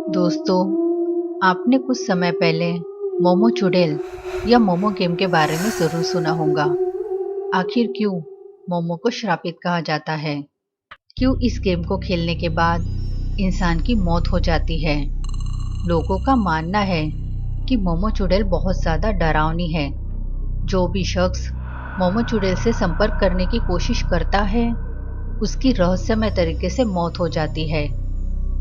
दोस्तों, आपने कुछ समय पहले मोमो चुड़ैल या मोमो गेम के बारे में ज़रूर सुना होगा। आखिर क्यों मोमो को श्रापित कहा जाता है? क्यों इस गेम को खेलने के बाद इंसान की मौत हो जाती है? लोगों का मानना है कि मोमो चुड़ैल बहुत ज़्यादा डरावनी है। जो भी शख्स मोमो चुड़ैल से संपर्क करने की कोशिश करता है, उसकी रहस्यमय तरीके से मौत हो जाती है।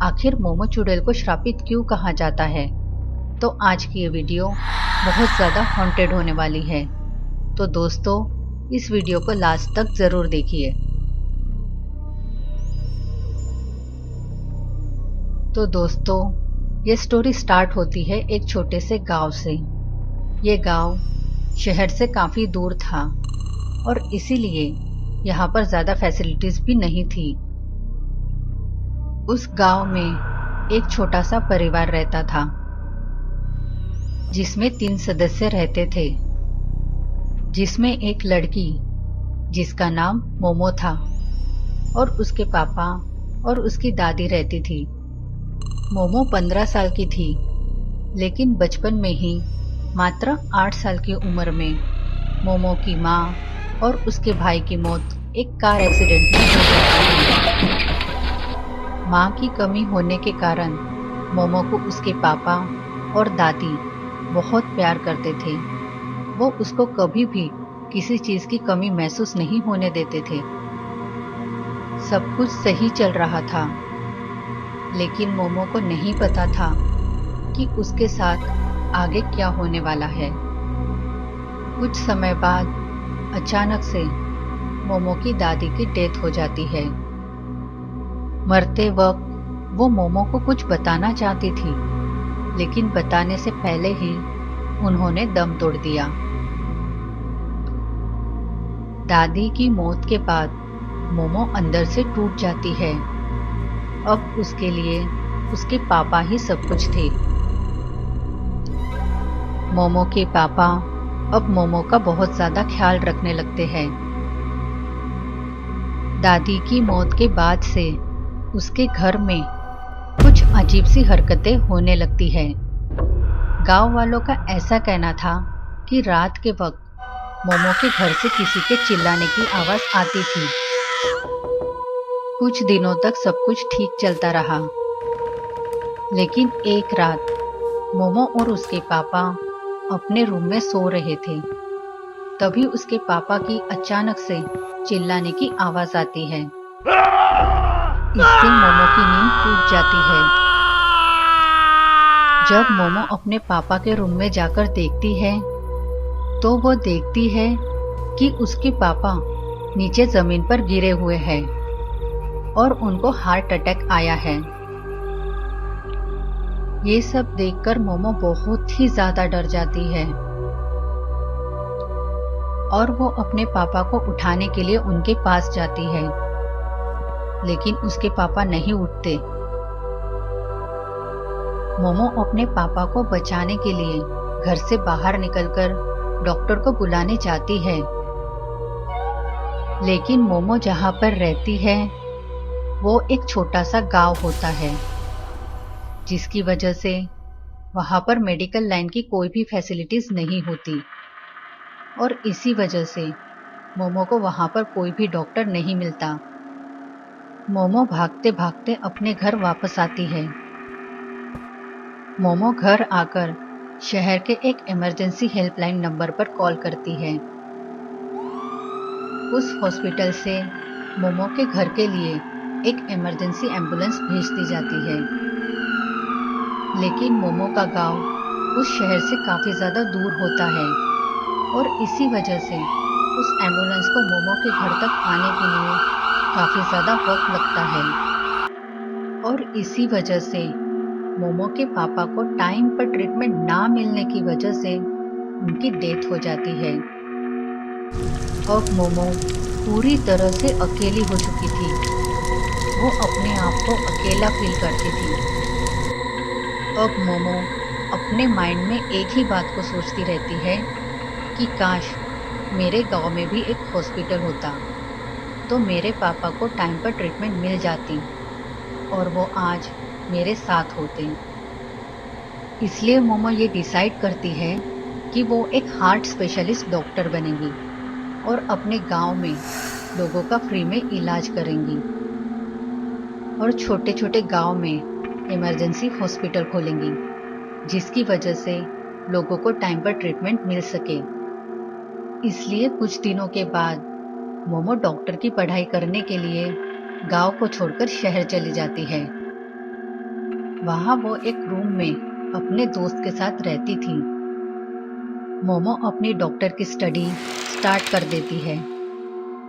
आखिर मोमो चुड़ैल को श्रापित क्यों कहा जाता है? तो आज की ये वीडियो बहुत ज़्यादा हॉन्टेड होने वाली है। तो दोस्तों, इस वीडियो को लास्ट तक ज़रूर देखिए। तो दोस्तों, ये स्टोरी स्टार्ट होती है एक छोटे से गांव से। ये गांव शहर से काफ़ी दूर था और इसीलिए यहाँ पर ज़्यादा फैसिलिटीज़ भी नहीं थी। उस गांव में एक छोटा सा परिवार रहता था जिसमें 3 सदस्य रहते थे, जिसमें एक लड़की जिसका नाम मोमो था और उसके पापा और उसकी दादी रहती थी। मोमो 15 साल की थी, लेकिन बचपन में ही मात्र 8 साल की उम्र में मोमो की माँ और उसके भाई की मौत एक कार एक्सीडेंट में हो जाती है। माँ की कमी होने के कारण मोमो को उसके पापा और दादी बहुत प्यार करते थे। वो उसको कभी भी किसी चीज़ की कमी महसूस नहीं होने देते थे। सब कुछ सही चल रहा था, लेकिन मोमो को नहीं पता था कि उसके साथ आगे क्या होने वाला है। कुछ समय बाद अचानक से मोमो की दादी की डेथ हो जाती है। मरते वक्त वो मोमो को कुछ बताना चाहती थी, लेकिन बताने से पहले ही उन्होंने दम तोड़ दिया। दादी की मौत के बाद मोमो अंदर से टूट जाती है। अब उसके लिए उसके पापा ही सब कुछ थे। मोमो के पापा अब मोमो का बहुत ज़्यादा ख्याल रखने लगते हैं। दादी की मौत के बाद से उसके घर में कुछ अजीब सी हरकतें होने लगती है। गांव वालों का ऐसा कहना था कि रात के वक्त मोमो के घर से किसी के चिल्लाने की आवाज़ आती थी। कुछ दिनों तक सब कुछ ठीक चलता रहा, लेकिन एक रात मोमो और उसके पापा अपने रूम में सो रहे थे। तभी उसके पापा की अचानक से चिल्लाने की आवाज़ आती है। इससे मोमो की नींद टूट जाती है। जब मोमो अपने पापा के रूम में जाकर देखती है, तो वो देखती है कि उसके पापा नीचे जमीन पर गिरे हुए हैं और उनको हार्ट अटैक आया है। ये सब देखकर मोमो बहुत ही ज्यादा डर जाती है और वो अपने पापा को उठाने के लिए उनके पास जाती है, लेकिन उसके पापा नहीं उठते। मोमो अपने पापा को बचाने के लिए घर से बाहर निकलकर डॉक्टर को बुलाने जाती है, लेकिन मोमो जहाँ पर रहती है वो एक छोटा सा गांव होता है, जिसकी वजह से वहाँ पर मेडिकल लाइन की कोई भी फैसिलिटीज नहीं होती और इसी वजह से मोमो को वहाँ पर कोई भी डॉक्टर नहीं मिलता। मोमो भागते भागते अपने घर वापस आती है। मोमो घर आकर शहर के एक इमरजेंसी हेल्पलाइन नंबर पर कॉल करती है। उस हॉस्पिटल से मोमो के घर के लिए एक इमरजेंसी एम्बुलेंस भेज दी जाती है, लेकिन मोमो का गांव उस शहर से काफ़ी ज़्यादा दूर होता है और इसी वजह से उस एम्बुलेंस को मोमो के घर तक आने के लिए काफ़ी ज़्यादा वक्त लगता है और इसी वजह से मोमो के पापा को टाइम पर ट्रीटमेंट ना मिलने की वजह से उनकी डेथ हो जाती है। अब मोमो पूरी तरह से अकेली हो चुकी थी। वो अपने आप को अकेला फील करती थी। अब मोमो अपने माइंड में एक ही बात को सोचती रहती है कि काश मेरे गांव में भी एक हॉस्पिटल होता तो मेरे पापा को टाइम पर ट्रीटमेंट मिल जाती और वो आज मेरे साथ होते। इसलिए मोमो ये डिसाइड करती है कि वो एक हार्ट स्पेशलिस्ट डॉक्टर बनेगी और अपने गांव में लोगों का फ्री में इलाज करेंगी और छोटे छोटे गांव में इमरजेंसी हॉस्पिटल खोलेंगी, जिसकी वजह से लोगों को टाइम पर ट्रीटमेंट मिल सके। इसलिए कुछ दिनों के बाद मोमो डॉक्टर की पढ़ाई करने के लिए गांव को छोड़कर शहर चली जाती है। वहां वो एक रूम में अपने दोस्त के साथ रहती थी। मोमो अपनी डॉक्टर की स्टडी स्टार्ट कर देती है।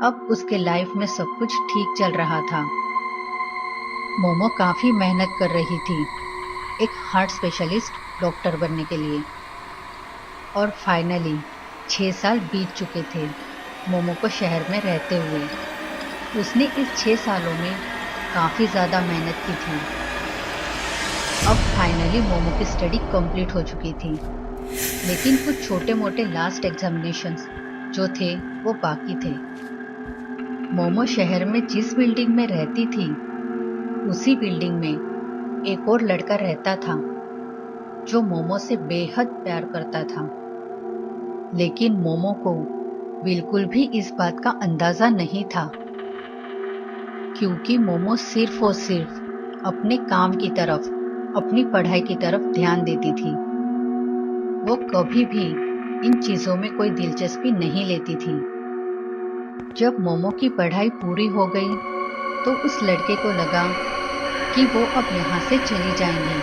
अब उसके लाइफ में सब कुछ ठीक चल रहा था। मोमो काफी मेहनत कर रही थी एक हार्ट स्पेशलिस्ट डॉक्टर बनने के लिए और फाइनली 6 साल बीत चुके थे मोमो को शहर में रहते हुए। उसने इस 6 सालों में काफी ज्यादा मेहनत की थी। अब फाइनली मोमो की स्टडी कंप्लीट हो चुकी थी, लेकिन कुछ छोटे मोटे लास्ट एग्जामिनेशंस जो थे वो बाकी थे। मोमो शहर में जिस बिल्डिंग में रहती थी उसी बिल्डिंग में एक और लड़का रहता था जो मोमो से बेहद प्यार करता था। लेकिन मोमो को बिल्कुल भी इस बात का अंदाजा नहीं था, क्योंकि मोमो सिर्फ और सिर्फ अपने काम की तरफ, अपनी पढ़ाई की तरफ ध्यान देती थी। वो कभी भी इन चीजों में कोई दिलचस्पी नहीं लेती थी। जब मोमो की पढ़ाई पूरी हो गई तो उस लड़के को लगा कि वो अब यहाँ से चली जाएंगी,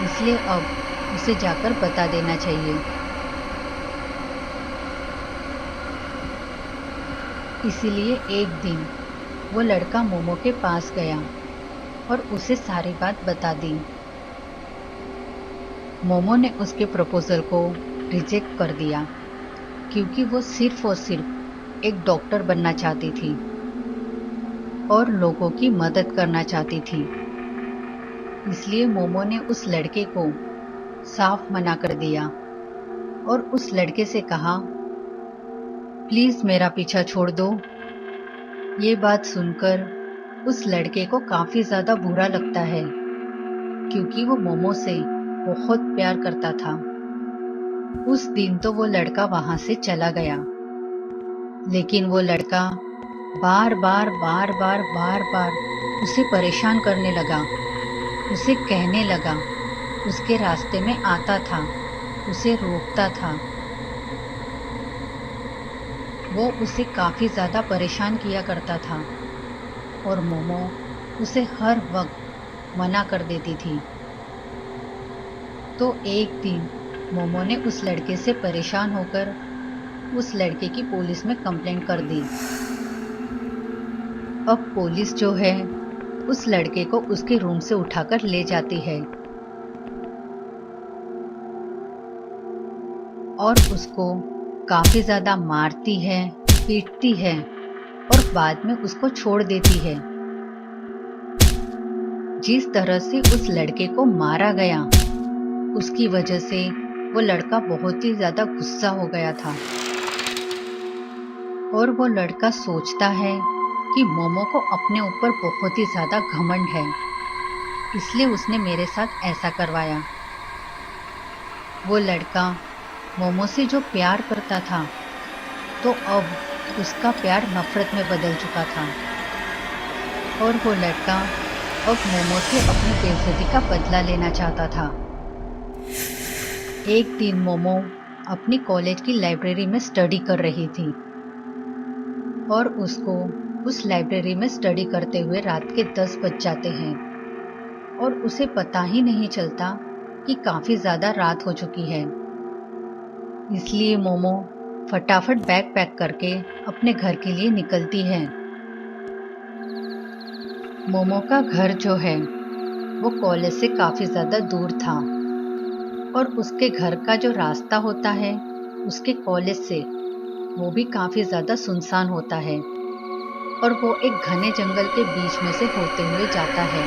इसलिए अब उसे जाकर बता देना चाहिए। इसीलिए एक दिन वो लड़का मोमो के पास गया और उसे सारी बात बता दी। मोमो ने उसके प्रपोजल को रिजेक्ट कर दिया, क्योंकि वो सिर्फ और सिर्फ एक डॉक्टर बनना चाहती थी और लोगों की मदद करना चाहती थी। इसलिए मोमो ने उस लड़के को साफ मना कर दिया और उस लड़के से कहा, प्लीज मेरा पीछा छोड़ दो। ये बात सुनकर उस लड़के को काफी ज्यादा बुरा लगता है, क्योंकि वो मोमो से बहुत प्यार करता था। उस दिन तो वो लड़का वहां से चला गया, लेकिन वो लड़का बार बार उसे परेशान करने लगा। उसे कहने लगा, उसके रास्ते में आता था, उसे रोकता था। वो उसे काफी ज्यादा परेशान किया करता था और मोमो उसे हर वक्त मना कर देती थी। तो एक दिन मोमो ने उस लड़के से परेशान होकर उस लड़के की पुलिस में कंप्लेंट कर दी। अब पुलिस जो है उस लड़के को उसके रूम से उठाकर ले जाती है और उसको काफी ज्यादा मारती है, पीटती है और बाद में उसको छोड़ देती है। जिस तरह से उस लड़के को मारा गया, उसकी वजह से वो लड़का बहुत ही ज्यादा गुस्सा हो गया था और वो लड़का सोचता है कि मोमो को अपने ऊपर बहुत ही ज्यादा घमंड है, इसलिए उसने मेरे साथ ऐसा करवाया। वो लड़का मोमो से जो प्यार करता था, तो अब उसका प्यार नफरत में बदल चुका था और वो लड़का अब मोमो से अपनी बेइज्जती का बदला लेना चाहता था। एक दिन मोमो अपनी कॉलेज की लाइब्रेरी में स्टडी कर रही थी और उसको उस लाइब्रेरी में स्टडी करते हुए रात के 10 बज जाते हैं और उसे पता ही नहीं चलता कि काफी ज्यादा रात हो चुकी है। इसलिए मोमो फटाफट बैग पैक करके अपने घर के लिए निकलती है। मोमो का घर जो है वो कॉलेज से काफी ज्यादा दूर था और उसके घर का जो रास्ता होता है उसके कॉलेज से, वो भी काफी ज्यादा सुनसान होता है और वो एक घने जंगल के बीच में से होते हुए जाता है।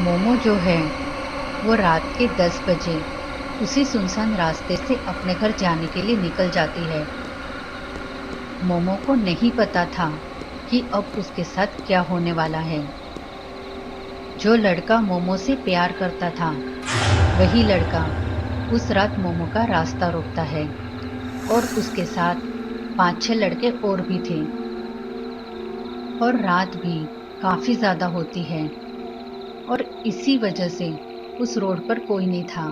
मोमो जो है वो रात के 10 बजे उसी सुनसान रास्ते से अपने घर जाने के लिए निकल जाती है। मोमो को नहीं पता था कि अब उसके साथ क्या होने वाला है। जो लड़का मोमो से प्यार करता था वही लड़का उस रात मोमो का रास्ता रोकता है और उसके साथ 5-6 लड़के और भी थे। और रात भी काफी ज्यादा होती है और इसी वजह से उस रोड पर कोई नहीं था।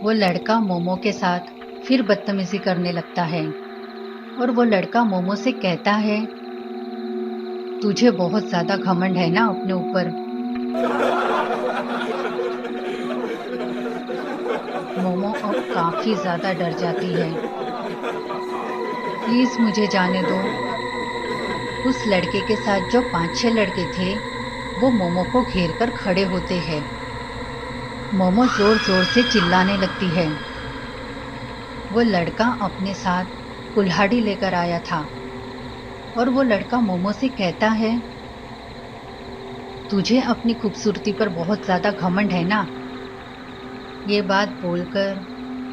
वो लड़का मोमो के साथ फिर बदतमीजी करने लगता है और वो लड़का मोमो से कहता है, तुझे बहुत ज्यादा घमंड है ना अपने ऊपर। मोमो अब काफी ज्यादा डर जाती है। प्लीज मुझे जाने दो। उस लड़के के साथ जो 5-6 लड़के थे वो मोमो को घेर कर खड़े होते हैं। मोमो जोर जोर से चिल्लाने लगती है। वो लड़का अपने साथ कुल्हाड़ी लेकर आया था और वो लड़का मोमो से कहता है, तुझे अपनी खूबसूरती पर बहुत ज्यादा घमंड है ना। ये बात बोलकर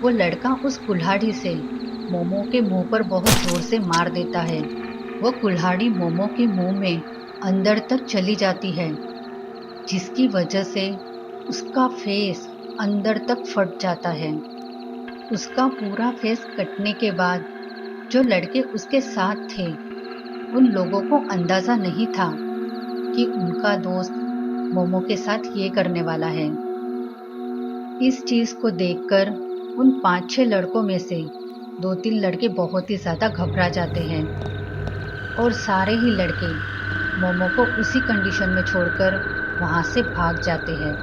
वो लड़का उस कुल्हाड़ी से मोमो के मुंह पर बहुत जोर से मार देता है। वो कुल्हाड़ी मोमो के मुंह में अंदर तक चली जाती है, जिसकी वजह से उसका फेस अंदर तक फट जाता है। उसका पूरा फेस कटने के बाद जो लड़के उसके साथ थे उन लोगों को अंदाजा नहीं था कि उनका दोस्त मोमो के साथ ये करने वाला है। इस चीज को देखकर उन 5-6 लड़कों में से 2-3 लड़के बहुत ही ज्यादा घबरा जाते हैं और सारे ही लड़के मोमो को उसी कंडीशन में छोड़कर वहां से भाग जाते हैं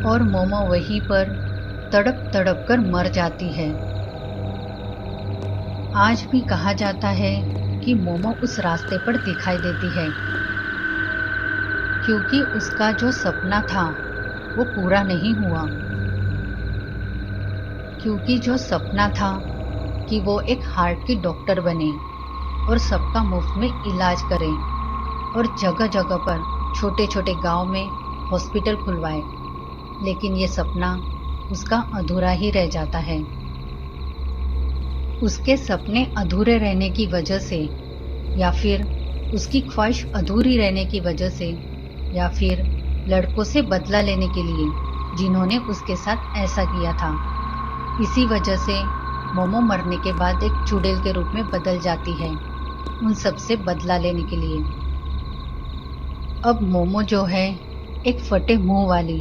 और मोमो वहीं पर तड़प तड़प कर मर जाती है। आज भी कहा जाता है कि मोमो उस रास्ते पर दिखाई देती है क्योंकि उसका जो सपना था वो पूरा नहीं हुआ। क्योंकि जो सपना था कि वो एक हार्ट की डॉक्टर बने और सबका मुफ्त में इलाज करे और जगह जगह पर छोटे छोटे गांव में हॉस्पिटल खुलवाए, लेकिन ये सपना उसका अधूरा ही रह जाता है। उसके सपने अधूरे रहने की वजह से या फिर उसकी ख्वाहिश अधूरी रहने की वजह से या फिर लड़कों से बदला लेने के लिए जिन्होंने उसके साथ ऐसा किया था, इसी वजह से मोमो मरने के बाद एक चुड़ैल के रूप में बदल जाती है उन सब से बदला लेने के लिए। अब मोमो जो है एक फटे मुंह वाली,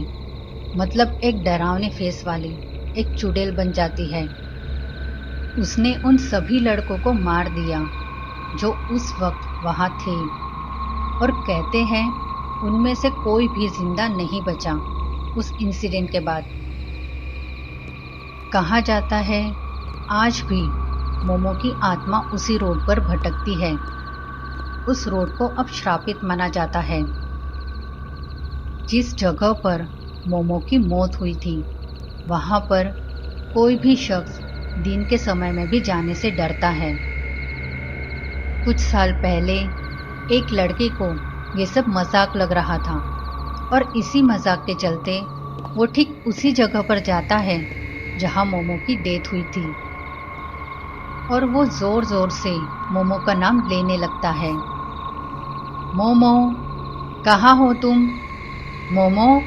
मतलब एक डरावने फेस वाली एक चुड़ैल बन जाती है। उसने उन सभी लड़कों को मार दिया जो उस वक्त वहां थे और कहते हैं उनमें से कोई भी जिंदा नहीं बचा उस इंसिडेंट के बाद। कहा जाता है आज भी मोमो की आत्मा उसी रोड पर भटकती है। उस रोड को अब श्रापित माना जाता है। जिस जगह पर मोमो की मौत हुई थी वहां पर कोई भी शख्स दिन के समय में भी जाने से डरता है। कुछ साल पहले एक लड़के को ये सब मजाक लग रहा था और इसी मजाक के चलते वो ठीक उसी जगह पर जाता है जहां मोमो की डेथ हुई थी और वो जोर जोर से मोमो का नाम लेने लगता है। मोमो, कहाँ हो तुम? मोमो।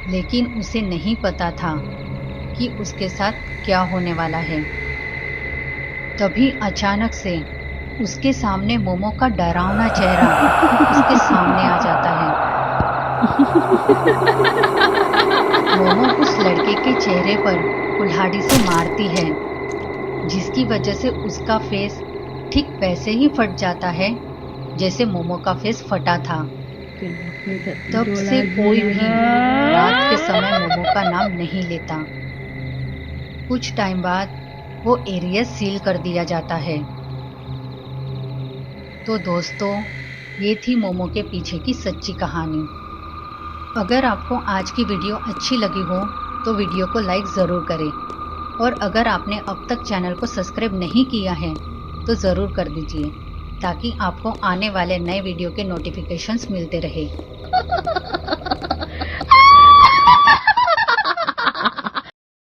लेकिन उसे नहीं पता था कि उसके साथ क्या होने वाला है। तभी अचानक से उसके सामने मोमो का डरावना चेहरा उसके सामने आ जाता है। मोमो उस लड़के के चेहरे पर कुल्हाड़ी से मारती है, जिसकी वजह से उसका फेस ठीक वैसे ही फट जाता है जैसे मोमो का फेस फटा था। तब से कोई भी रात के समय मोमो का नाम नहीं लेता। कुछ टाइम बाद वो एरिया सील कर दिया जाता है। तो दोस्तों, ये थी मोमो के पीछे की सच्ची कहानी। अगर आपको आज की वीडियो अच्छी लगी हो तो वीडियो को लाइक ज़रूर करें और अगर आपने अब तक चैनल को सब्सक्राइब नहीं किया है तो ज़रूर कर दीजिए ताकि आपको आने वाले नए वीडियो के नोटिफिकेशंस मिलते रहे।